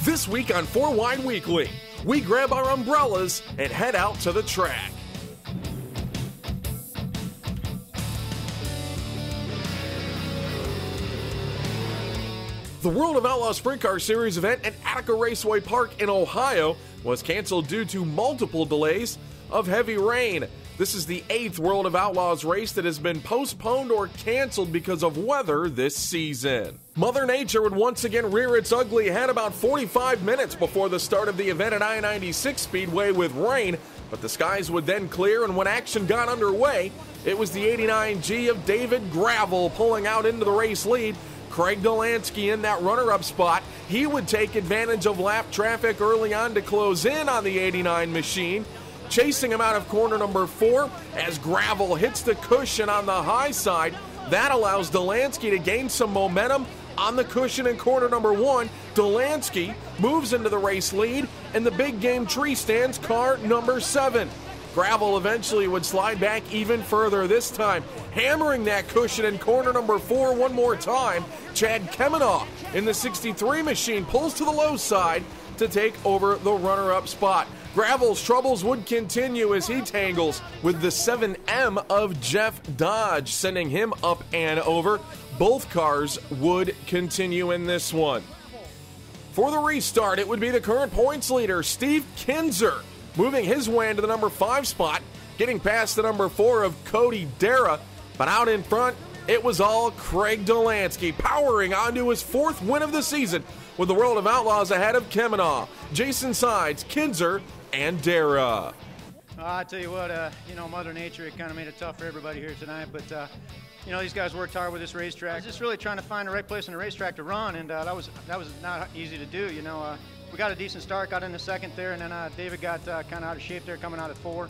This week on 4 Wide Weekly, we grab our umbrellas and head out to the track. The World of Outlaws Sprint Car Series event at Attica Raceway Park in Ohio was canceled due to multiple delays of heavy rain. This is the 8th World of Outlaws race that has been postponed or canceled because of weather this season. Mother Nature would once again rear its ugly head about 45 minutes before the start of the event at I-96 Speedway with rain, but the skies would then clear, and when action got underway, it was the 89G of David Gravel pulling out into the race lead. Craig Dollansky in that runner-up spot. He would take advantage of lap traffic early on to close in on the 89 machine, chasing him out of corner number 4 as Gravel hits the cushion on the high side. That allows Dollansky to gain some momentum on the cushion in corner number 1. Dollansky moves into the race lead, and the big game tree stands car number 7. Gravel eventually would slide back even further, this time hammering that cushion in corner number 4 one more time. Chad Kemenoff in the 63 machine pulls to the low side to take over the runner-up spot. Gravel's troubles would continue as he tangles with the 7M of Jeff Dodge, sending him up and over. Both cars would continue in this one. For the restart, it would be the current points leader, Steve Kinzer, moving his way into the number 5 spot, getting past the number 4 of Cody Darrell, but out in front, it was all Craig Dollansky, powering onto his 4th win of the season with the World of Outlaws ahead of Kemenoff, Jason Sides, Kinzer, and Darrell. I tell you what, Mother Nature, it kind of made it tough for everybody here tonight, but these guys worked hard with this racetrack. I was just really trying to find the right place in the racetrack to run, and that was not easy to do. We got a decent start, got in the second there, and then David got kind of out of shape there coming out at 4,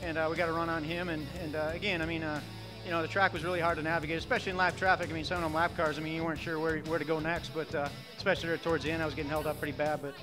and we got a run on him. And again, the track was really hard to navigate, especially in lap traffic. Some of them lap cars, you weren't sure where to go next, but especially there towards the end, I was getting held up pretty bad, but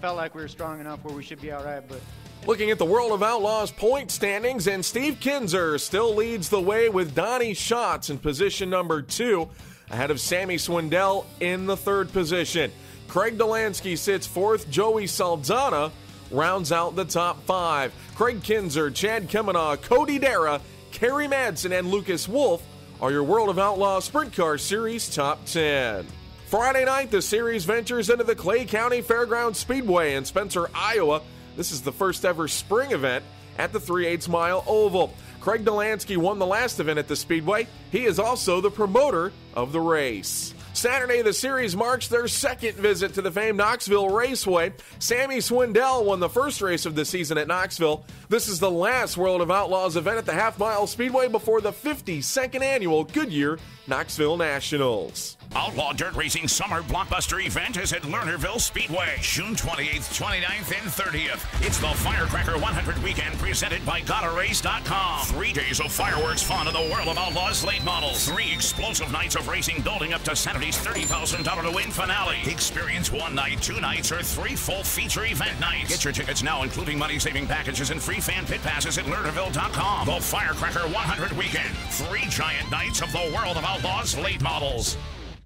felt like we were strong enough where we should be all right. But looking at the World of Outlaws point standings, and Steve Kinzer still leads the way with Donnie Schatz in position number 2, ahead of Sammy Swindell in the 3rd position. Craig Dollansky sits 4th. Joey Saldana rounds out the top 5. Craig Kinzer, Chad Kemenoff, Cody Darrell, Kerry Madsen, and Lucas Wolf are your World of Outlaws Sprint Car Series top 10. Friday night, the series ventures into the Clay County Fairgrounds Speedway in Spencer, Iowa. This is the first ever spring event at the 3/8 mile oval. Craig Dollansky won the last event at the Speedway. He is also the promoter of the race. Saturday, the series marks their 2nd visit to the famed Knoxville Raceway. Sammy Swindell won the first race of the season at Knoxville. This is the last World of Outlaws event at the Half-Mile Speedway before the 52nd annual Goodyear Knoxville Nationals. Outlaw Dirt Racing Summer Blockbuster event is at Lernerville Speedway, June 28th, 29th, and 30th. It's the Firecracker 100 Weekend presented by GottaRace.com. 3 days of fireworks fun in the World of Outlaws late models. 3 explosive nights of racing building up to Saturday's $30,000 to win finale. Experience 1 night, 2 nights, or 3 full feature event nights. Get your tickets now, including money-saving packages and free fan pit passes at Lernerville.com. The Firecracker 100 Weekend. 3 giant nights of the World of Outlaws late models.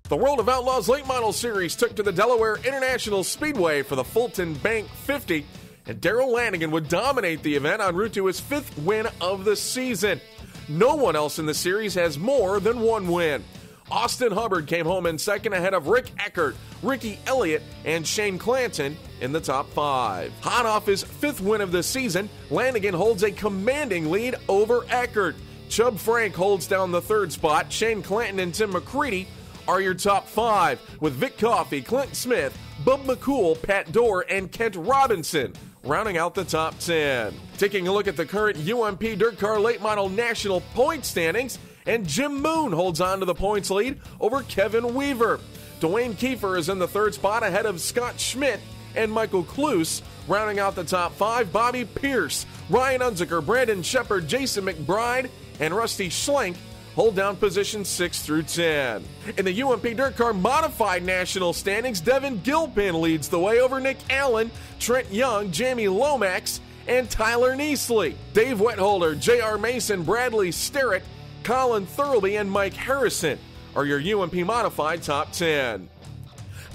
The World of Outlaws Late Model Series took to the Delaware International Speedway for the Fulton Bank 50, and Darrell Lanigan would dominate the event en route to his 5th win of the season. No one else in the series has more than 1 win. Austin Hubbard came home in 2nd ahead of Rick Eckert, Ricky Elliott, and Shane Clanton in the top 5. Hot off his 5th win of the season, Lanigan holds a commanding lead over Eckert. Chubb Frank holds down the 3rd spot. Shane Clanton and Tim McCready are your top 5, with Vic Coffey, Clint Smith, Bub McCool, Pat Dorr, and Kent Robinson rounding out the top 10. Taking a look at the current UMP Dirt Car Late Model National point standings, and Jim Moon holds on to the points lead over Kevin Weaver. Dwayne Kiefer is in the 3rd spot ahead of Scott Schmidt and Michael Kloos, rounding out the top 5. Bobby Pierce, Ryan Unziker, Brandon Shepard, Jason McBride, and Rusty Schlenk hold down positions 6 through 10. In the UMP Dirt Car Modified National Standings, Devin Gilpin leads the way over Nick Allen, Trent Young, Jamie Lomax, and Tyler Neasley. Dave Wetholder, J.R. Mason, Bradley Sterrett, Colin Thurlby, and Mike Harrison are your UMP Modified top 10.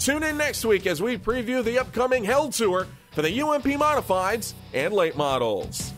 Tune in next week as we preview the upcoming Hell Tour for the UMP Modifieds and Late Models.